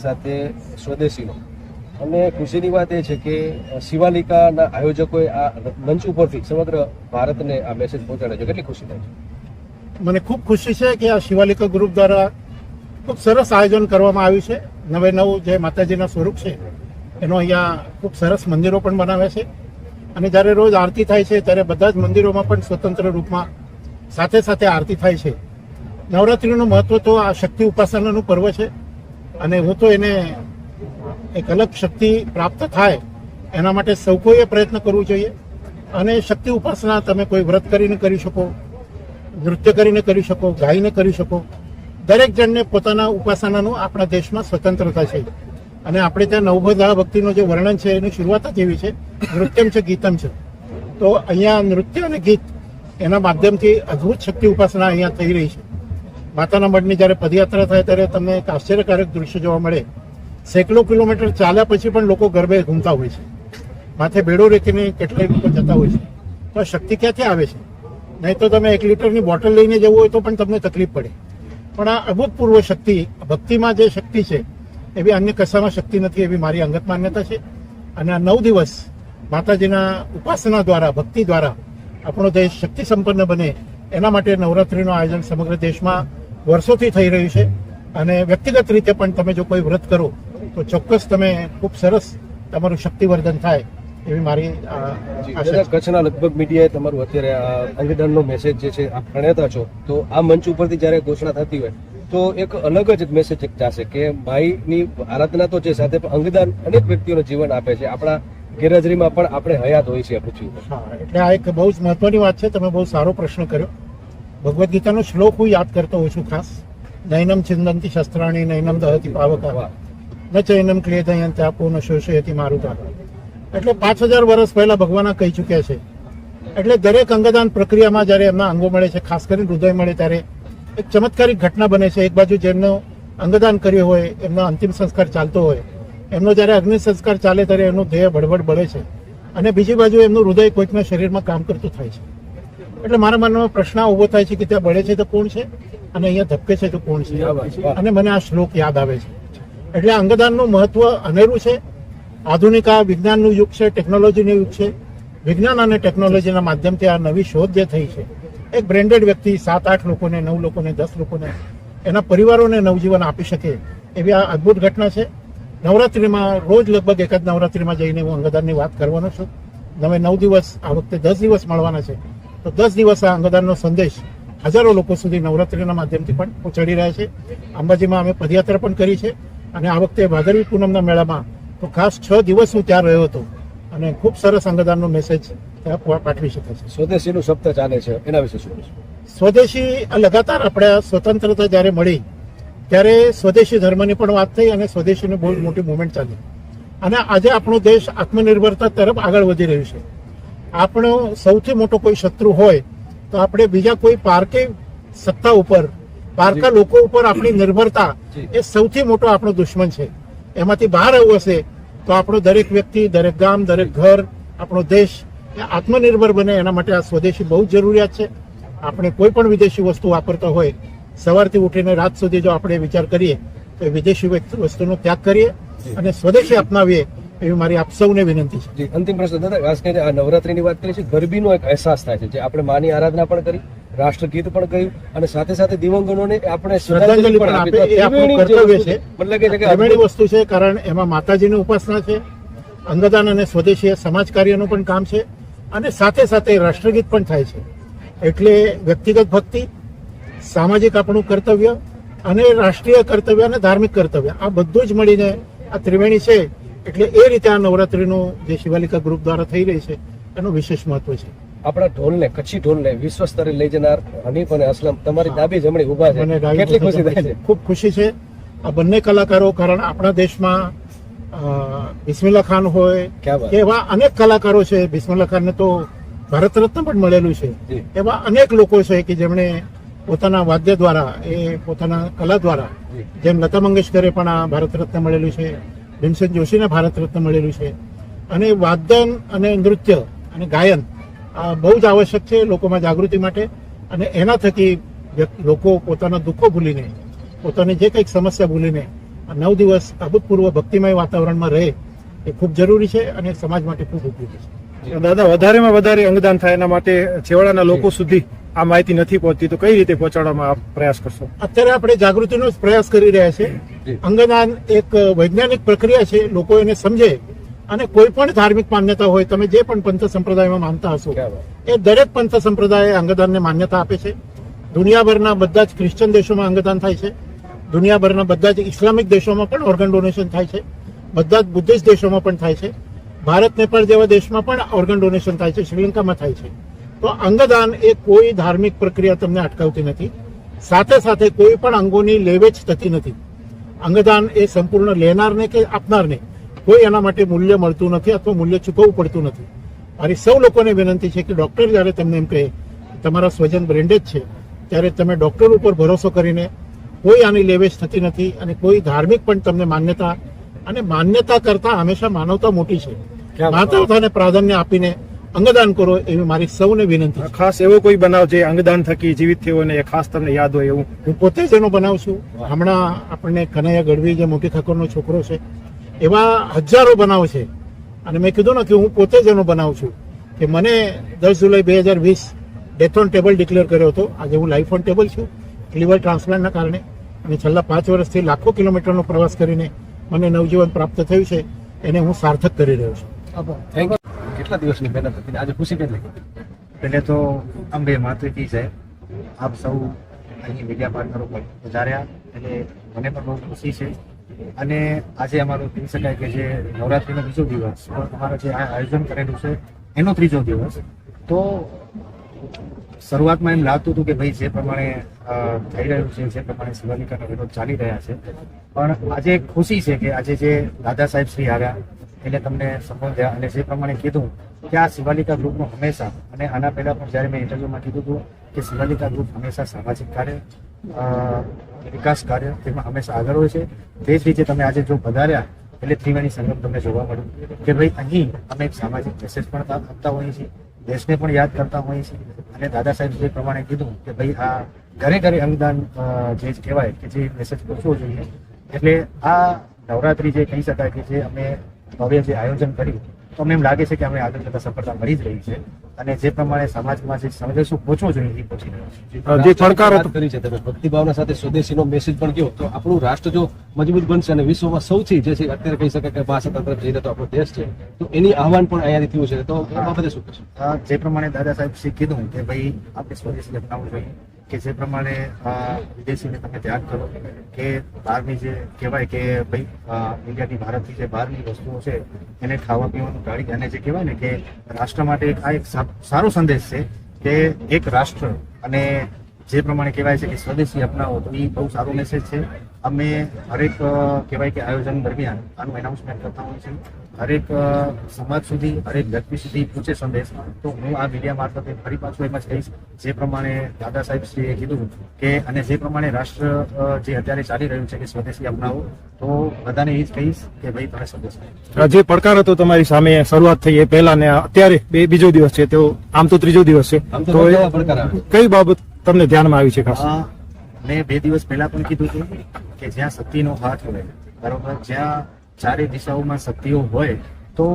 સાથે સ્વદેશીનો. અને ખુશીની વાત એ છે કે શિવાલિકાના આયોજકોએ આ મંચ ઉપરથી સમગ્ર ભારતને આ મેસેજ પહોંચાડે છે. કેટલી ખુશી થાય છે? મને ખૂબ ખુશી છે કે આ શિવાલિકા ગ્રુપ દ્વારા ખૂબ સરસ આયોજન કરવામાં આવ્યું છે. નવે નવું જે માતાજીના સ્વરૂપ છે એનો અહીંયા ખૂબ સરસ મંદિરો પણ બનાવે છે. અને જ્યારે રોજ આરતી થાય છે ત્યારે બધા જ મંદિરોમાં પણ સ્વતંત્ર રૂપમાં સાથે સાથે આરતી થાય છે. નવરાત્રિનું મહત્વ તો આ શક્તિ ઉપાસનાનું પર્વ છે અને હું તો એને એક અલગ શક્તિ પ્રાપ્ત થાય એના માટે સૌ કોઈએ પ્રયત્ન કરવો જોઈએ. અને શક્તિ ઉપાસના તમે કોઈ વ્રત કરીને કરી શકો, નૃત્ય કરીને કરી શકો, ગાઈને કરી શકો. દરેક જણને પોતાના ઉપાસનાનું આપણા દેશમાં સ્વતંત્રતા છે. અને આપણે ત્યાં નવભોધા ભક્તિનું જે વર્ણન છે એની શરૂઆત જ એવી છે, નૃત્યમ છે ગીતમ છે. તો અહીંયા નૃત્ય અને ગીત એના માધ્યમથી અદ્ભુત શક્તિ ઉપાસના અહીંયા થઈ રહી છે. માતાના મઢની જ્યારે પદયાત્રા થાય ત્યારે તમને એક આશ્ચર્યકારક દૃશ્ય જોવા મળે. સેંકડો કિલોમીટર ચાલ્યા પછી પણ લોકો ગરબે ઘૂમતા હોય છે. માથે બેડો રેતીને કેટલાય લોકો જતા હોય છે. તો આ શક્તિ ક્યાંથી આવે છે? નહીં તો તમે 1 લીટરની બોટલ લઈને જવું હોય તો પણ તમને તકલીફ પડે. પણ આ અભૂતપૂર્વ શક્તિ, ભક્તિમાં જે શક્તિ છે એવી અન્ય કશામાં શક્તિ નથી, એવી મારી અંગત માન્યતા છે. અને આ 9 દિવસ માતાજીના ઉપાસના દ્વારા, ભક્તિ દ્વારા આપણો દેશ શક્તિ સંપન્ન બને એના માટે નવરાત્રિનું આયોજન સમગ્ર દેશમાં વર્ષોથી થઈ રહ્યું છે. અને વ્યક્તિગત રીતે પણ તમે જો કોઈ વ્રત કરો તો ચોક્કસ તમે ખૂબ સરસ તમારું શક્તિવર્ધન થાય એવી મારી આશા છે. કચ્છના લગભગ મીડિયાએ તમારું અત્યારે અંગદાનનો મેસેજ જે છે આપ પ્રણેતા છો, તો આ મંચ ઉપરથી જ્યારે ઘોષણા થતી હોય તો એક અલગ જ મેસેજ જશે કે માઈની આરાધના તો છે, સાથે અંગદાન અનેક વ્યક્તિઓને જીવન આપે છે. આપણા ગેરહાજરીમાં પણ આપણે હયાત હોય છે આ પૃથ્વી ઉપર. હા, એટલે આ એક બહુ જ મહત્વની વાત છે. તમે બહુ સારો પ્રશ્ન કર્યો. ભગવદ્ ગીતાનો શ્લોક હું યાદ કરતો હોઉં છું ખાસ. નૈનમ છિંદંતી શસ્ત્રાણી નૈનમ દહતી પાવકા ન ચૈનમ ક્લેદયંતે આપો ન શોષયતી મારુતા. એટલે 5000 વર્ષ પહેલા ભગવાન કહી ચૂક્યા છે. એટલે દરેક અંગદાન પ્રક્રિયામાં જ્યારે એમના અંગો મળે છે, ખાસ કરીને હૃદય મળે, ત્યારે એક ચમત્કારિક ઘટના બને છે. એક બાજુ જેમનો અંગદાન કર્યું હોય, એમનો અંતિમ સંસ્કાર ચાલતો હોય, એમનો જ્યારે અગ્નિ સંસ્કાર ચાલે ત્યારે એમનું દેહ બળબડ બળે છે. અને બીજી બાજુ એમનું હૃદય કોઈકના શરીરમાં કામ કરતું થાય છે. એટલે મારા મનમાં પ્રશ્ન ઉભો થાય છે કે ત્યાં બળે છે તો કોણ છે અને અહીંયા ધબકે છે તો કોણ છે? અને મને આ શ્લોક યાદ આવે છે. એટલે અંગદાનનું મહત્વ અનેરું છે. આધુનિક આ વિજ્ઞાનનું યુગ છે, ટેકનોલોજીનું યુગ છે. વિજ્ઞાન અને ટેકનોલોજીના માધ્યમથી આ નવી શોધ જે થઈ છે, એક બ્રેન્ડેડ વ્યક્તિ 7-8 લોકોને, 9 લોકોને, 10 લોકોને, એના પરિવારોને નવજીવન આપી શકે એવી આ અદ્ભુત ઘટના છે. નવરાત્રિમાં રોજ લગભગ એક જ નવરાત્રિમાં જઈને હું અંગદાનની વાત કરવાનો છું. 9 દિવસ, આ વખતે 10 દિવસ મળવાના છે. તો 10 દિવસ આ અંગદાનનો સંદેશ હજારો લોકો સુધી નવરાત્રિના માધ્યમથી પણ પહોંચાડી રહ્યા છે. અંબાજીમાં અમે પદયાત્રા પણ કરી છે. અને આ વખતે ભાદરવી પૂનમના મેળામાં તો ખાસ 6 દિવસ હું ત્યાં રહ્યો હતો અને ખૂબ સરસ અંગદાનનો મેસેજ પાઠવી શકે છે. સ્વદેશીનું સપ્તાહ ચાલે છે, એના વિશે શું? સ્વદેશી લગાતાર આપણે સ્વતંત્રતા જ્યારે મળી ત્યારે સ્વદેશી ધર્મની પણ વાત થઈ અને સ્વદેશીની બહુ મોટી મુવમેન્ટ ચાલી. અને આજે આપણો દેશ આત્મનિર્ભરતા તરફ આગળ વધી રહ્યું છે. આપણો સૌથી મોટો કોઈ શત્રુ હોય તો આપણે બીજા કોઈ પારકી સત્તા ઉપર, પારકા લોકો ઉપર આપણી નિર્ભરતા એ સૌથી મોટો આપણો દુશ્મન છે. એમાંથી બહાર આવવું હશે તો આપણો દરેક વ્યક્તિ, દરેક ગામ, દરેક ઘર, આપણો દેશ એ આત્મનિર્ભર બને એના માટે આ સ્વદેશી બહુ જ જરૂરિયાત છે. આપણે કોઈ પણ વિદેશી વસ્તુ વાપરતા હોય, સવારથી ઉઠીને રાત સુધી જો આપણે વિચાર કરીએ તો એ વિદેશી વસ્તુનો ત્યાગ કરીએ અને સ્વદેશી અપનાવીએ એવી મારી આપ સૌને વિનંતી છે. અંતિમ પ્રશ્ન દાદા, ખાસ કરીને આ નવરાત્રીની વાત કરી છે, ગરબીનો એક અહેસાસ થાય છે જે આપણે માની આરાધના પણ કરી, રાષ્ટ્રગીત પણ કહ્યું અને સાથે સાથે દિવંગનોને આપણે શ્રદ્ધાંજલિ પણ આપે. એ આપણું કર્તવ્ય છે. ત્રિવેણી વસ્તુ છે, કારણ એમાં માતાજીની ઉપાસના છે, અંગદાન અને સ્વદેશી સમાજ કાર્યનું પણ કામ છે અને સાથે સાથે રાષ્ટ્રગીત પણ થાય છે. એટલે વ્યક્તિગત ભક્તિ, સામાજિક આપણું કર્તવ્ય અને રાષ્ટ્રીય કર્તવ્ય અને ધાર્મિક કર્તવ્ય, આ બધું જ મળીને આ ત્રિવેણી છે. એટલે એ રીતે આ નવરાત્રીનું જે શિવાલિકા ગ્રુપ દ્વારા થઈ રહી છે એનું વિશેષ મહત્વ છે. આપણા ઢોલને, કચ્છી ઢોલને વિશ્વ સ્તરે લઈ જનાર હનીફ અને અસલમ તમારી ડાબી જમણી ઉભા છે, કેટલી ખુશી થાય છે? ખૂબ ખુશી છે. આ બંને કલાકારો, કારણ આપણા દેશમાં બિસ્મિલ્લા ખાન હોય કે એવા અનેક કલાકારો છે. બિસ્મિલ્લા ખાનને તો ભારત રત્ન પણ મળેલું છે. એવા અનેક લોકો છે કે જેમણે પોતાના વાદ્ય દ્વારા, એ પોતાના કલા દ્વારા, જેમ લતા મંગેશકરે પણ આ ભારત રત્ન મળેલું છે, ભીમસેન જોશીને ભારત રત્ન મળેલું છે. અને વાદન અને નૃત્ય અને ગાયન આ બહુ જ આવશ્યક છે લોકોમાં જાગૃતિ માટે. અને એના થકી લોકો પોતાના દુઃખો ભૂલીને, પોતાની જે કંઈક સમસ્યા ભૂલીને 9 દિવસ અભૂતપૂર્વ ભક્તિમય વાતાવરણમાં રહે એ ખૂબ જરૂરી છે અને સમાજ માટે ખૂબ ઉપયોગી છે. દાદા, વધારેમાં વધારે અંગદાન થાય એના માટે છેવાડાના લોકો સુધી આ માહિતી નથી પહોંચતી, તો કઈ રીતે પહોંચાડવામાં આપ પ્રયાસ કરશો? અત્યારે આપણે જાગૃતિનો જ પ્રયાસ કરી રહ્યા છે. અંગદાન એક વૈજ્ઞાનિક પ્રક્રિયા છે, લોકો એને સમજે અને કોઈ પણ ધાર્મિક માન્યતા હોય, તમે જે પણ પંથ સંપ્રદાયમાં માનતા હશો એ દરેક પંથ સંપ્રદાય અંગદાનને માન્યતા આપે છે. દુનિયાભરના બધા જ ક્રિશ્ચન દેશોમાં અંગદાન થાય છે, દુનિયાભરના બધા જ ઇસ્લામિક દેશોમાં પણ ઓર્ગન ડોનેશન થાય છે, બધા જ બુદ્ધિસ્ટ દેશોમાં પણ થાય છે, ભારત નેપાળ જેવા દેશમાં પણ ઓર્ગન ડોનેશન થાય છે, શ્રીલંકામાં થાય છે. તો અંગદાન એ કોઈ ધાર્મિક પ્રક્રિયા તમને અટકાવતી નથી, સાથે સાથે કોઈ પણ અંગોની લેવેચ થતી નથી. અંગદાન એ સંપૂર્ણ લેનારને કે આપનારને કોઈ એના માટે મૂલ્ય મળતું નથી અથવા મૂલ્ય ચૂકવવું પડતું નથી. મારી સૌ લોકોને વિનંતી છે કે ડોક્ટર જ્યારે તમને એમ કહે તમારા સ્વજન બ્રેન્ડેજ છે, ત્યારે તમે ડોક્ટર ઉપર ભરોસો કરીને, કોઈ આની લેવેચ થતી નથી અને કોઈ ધાર્મિક પણ તમને માન્યતા, અને માન્યતા કરતા હંમેશા માનવતા મોટી છે, માનવતાને પ્રાધાન્ય આપીને અંગદાન કરો એવી મારી સૌને વિનંતી છે. ખાસ એવો કોઈ બનાવ જે અંગદાન થકી જીવિત થયો અને એ ખાસ તમને યાદ હોય એવું? હું પોતે જ એનો બનાવું છું. હમણાં આપણને કનૈયા ગઢવી જે મોટી ઠાકોરનો છોકરો છે, એવા હજારો બનાવ છે. અને મેં કીધું ને કે હું પોતે જ એનો બનાવું છું કે મને 10 જુલાઈ 2020 ડેથ ઓન ટેબલ ડિક્લેર કર્યો હતો. આજે હું લાઈફ ઓન ટેબલ છું લીવર ટ્રાન્સપ્લાન્ટના કારણે, અને છેલ્લા 5 વર્ષથી લાખો કિલોમીટરનો પ્રવાસ કરીને મને નવજીવન પ્રાપ્ત થયું છે, એને હું સાર્થક કરી રહ્યો છું. Thank you. કેટલા દિવસની મહેનત હતી, આજે ખુશી કેટલી? પહેલે તો અંબે માતૃકી છે, આપ સૌ અહીં મીડિયા પાર્ટનરો પધાર્યા એટલે મને પણ બહુ ખુશી છે. અને આજે અમારું કહી શકાય કે જે નવરાત્રિનો બીજો દિવસ, અમારું જે આ આયોજન કરેલું છે એનો 3જો દિવસ. તો શરૂઆતમાં એમ લાગતું હતું કે ભાઈ જે પ્રમાણે થઈ રહ્યું છે, જે પ્રમાણે શિવાલિકાનો વિરોધ ચાલી રહ્યા છે, પણ આજે ખુશી છે કે આજે જે દાદા સાહેબ શ્રી આવ્યા એટલે તમને સંબોધ્યા અને જે પ્રમાણે કીધું કે આ શિવાલિકા ગ્રુપનું હંમેશા, અને આના પહેલા પણ જ્યારે મેં ઇન્ટરવ્યુમાં કીધું હતું કે શિવાલિકા ગ્રુપ હંમેશા સામાજિક કાર્ય, વિકાસ કાર્ય તેમાં હંમેશા આગળ હોય છે. તે જ રીતે તમે આજે જો પધાર્યા એટલે ત્રિવેણી સંગમ તમને જોવા મળ્યું કે ભાઈ અહીં અમે એક સામાજિક મેસેજ પણ આપતા હોઈએ છીએ, દેશને પણ યાદ કરતા હોઈએ છીએ. અને દાદા સાહેબ જે પ્રમાણે કીધું કે ભાઈ આ ઘરે ઘરે અંગદાન જે કહેવાય કે જે મેસેજ પહોંચવો જોઈએ, એટલે આ નવરાત્રી જે કહી શકાય કે જે અમે ભવ્ય જે આયોજન કર્યું, તો અમને એમ લાગે છે કે અમને આગળ જતા સફળતા મળી જ રહી છે. અને જે પ્રમાણે સમાજમાં જે સંદેશો પહોંચવો જોઈએ એ પહોંચી રહ્યો છે. જે પડકારો વાત કરી છે તમે ભક્તિભાવના સાથે સ્વદેશીનો મેસેજ પણ કહ્યો, તો આપણું રાષ્ટ્ર જો મજબૂત બનશે અને વિશ્વમાં સૌથી જે છે અત્યારે કહી શકાય કે ભાષા તરફ જઈને તો આપણો દેશ છે, તો એની આહવાન પણ અહીંયાથી થયું છે, તો એ બાબતે શું કહેશો? જે પ્રમાણે દાદા સાહેબ શ્રી કીધું કે ભાઈ આપણે સ્વદેશી અપનાવવું જોઈએ, કે જે પ્રમાણે વિદેશીને તમે ત્યાગ કરો, કે બહારની જે કહેવાય કે ભાઈ ઇન્ડિયાની, ભારતની જે બહારની વસ્તુઓ છે એને ખાવા પીવાનું ટાળી, અને જે કહેવાય ને કે રાષ્ટ્ર માટે આ એક સારો સંદેશ છે કે એક રાષ્ટ્ર, અને જે પ્રમાણે કહેવાય છે કે સ્વદેશી અપનાવો, તો એ બહુ સારો મેસેજ છે. અમે હરેક કહેવાય કે આયોજન દરમિયાન આનું એનાઉન્સમેન્ટ કરતા હોઈએ છીએ, હરેક સમાજ સુધી, હરેક વ્યક્તિ સુધી પૂછે સંદેશ. તો હું આ મીડિયા મારફતે ફરી પાછું એમ જ કહીશ, જે પ્રમાણે દાદા સાહેબ શ્રીએ કીધું કે, અને જે પ્રમાણે રાષ્ટ્ર જે અત્યારે ચાલી રહ્યું છે કે સ્વદેશી અપનાવો, તો બધાને એ જ કહીશ કે ભાઈ તમે સ્વદેશી. જે પડકાર હતો તમારી સામે શરૂઆત થઈ એ પહેલા ને અત્યારે બીજો દિવસ છે, તો આમ તો 3જો દિવસ છે, તો કઈ બાબત તમને ધ્યાનમાં આવી છે ખાસ? મેં 2 દિવસ પહેલા પણ કીધું હતું કે જ્યાં શક્તિનો હાથ હોય, બરોબર, જ્યાં ચારે દિશાઓમાં શક્તિઓ હોય, તો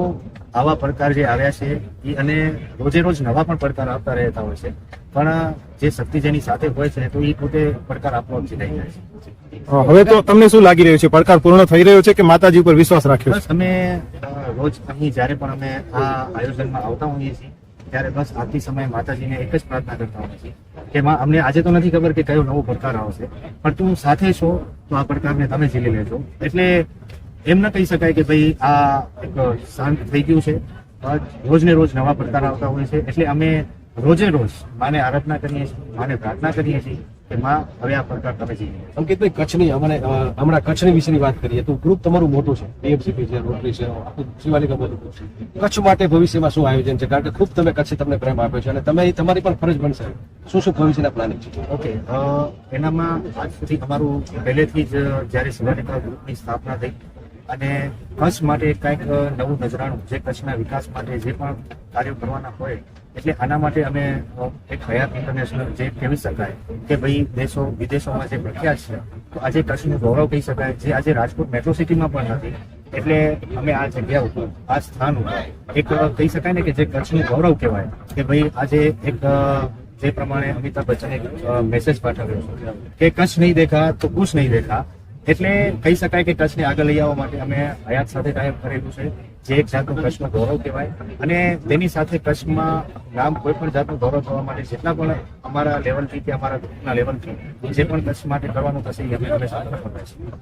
આવા પડકાર જે આવ્યા છે એ, અને રોજે રોજ નવા પણ પડકાર આવતા રહેતા હોય છે, પણ જે શક્તિ જેની સાથે હોય છે તો એ પોતે પડકાર આપવા જીતાઈ જાય છે. હવે તો તમને શું લાગી રહ્યું છે, પડકાર પૂર્ણ થઈ રહ્યો છે કે માતાજી ઉપર વિશ્વાસ રાખ્યો છે? બસ અમે રોજ અહીં જ્યારે પણ અમે આ આયોજનમાં આવતા હોઈએ છીએ ત્યારે બસ આરતી સમયે માતાજીને એક જ પ્રાર્થના કરતા હોઈએ છીએ કે માં, અમને આજે તો નથી ખબર કે કયો નવો પડકાર આવશે, પણ તું સાથે છો તો આ પડકારને તમે ઝીલી લેજો. એટલે એમ ન કહી શકાય કે ભાઈ આ એક શાંત થઈ ગયું છે, રોજ ને રોજ નવા પડકાર આવતા હોય છે. એટલે અમે રોજે રોજ માને આરાધના કરીએ છીએ, માને પ્રાર્થના કરીએ છીએ કે માં હવે આ પડકાર તમે ઝીલી લેજો. અંકિતભાઈ, કચ્છની હમણાં કચ્છની વિશેની વાત કરીએ તો ગ્રુપ તમારું મોટું છે, ટીએમસીપી છે, રોટરી છે, શિવાલિકા મોટું ગ્રુપ છે. કચ્છ માટે ભવિષ્યમાં શું આયોજન છે? કારણ કે ખૂબ તમે કચ્છે તમને પ્રેમ આપ્યો છે અને તમારી પણ ફરજ બનશે, શું શું ભવિષ્યના પ્લાનિંગ છે? ઓકે, એનામાં આજ સુધી અમારું પહેલેથી જ જ્યારે શિવાલિકા ગ્રુપની સ્થાપના થઈ અને કચ્છ માટે કંઈક નવું નજરાણું, જે કચ્છના વિકાસ માટે જે પણ કાર્યો કરવાના હોય, એટલે આના માટે અમે એક હયાત ઇન્ટરનેશનલ જે કહેવી શકાય કે ભાઈ દેશો વિદેશોમાં જે પ્રખ્યાત છે, તો આજે કચ્છનું ગૌરવ કહી શકાય, જે આજે રાજકોટ મેટ્રો સિટીમાં પણ નથી. એટલે અમે આ જગ્યા ઉપર, આ સ્થાન ઉપર એક કહી શકાય ને કે જે કચ્છનું ગૌરવ કહેવાય કે ભાઈ આજે એક જે પ્રમાણે અમિતાભ બચ્ચને એક મેસેજ પાઠવ્યો છે કે કચ્છ નહીં દેખા તો કુછ નહીં દેખા. એટલે કહી શકાય કે કચ્છને આગળ લઈ આવવા માટે અમે હયાત સાથે કાયમ કરેલું છે, જે એક જાતનું કચ્છનું ગૌરવ કહેવાય. અને તેની સાથે કચ્છમાં નામ કોઈ પણ જાતનું ગૌરવ થવા માટે જેટલા પણ અમારા લેવલથી કે અમારા ગ્રુપના લેવલથી જે પણ કચ્છ માટે કરવાનું થશે એ અમે હંમેશા તત્પર રહીશું.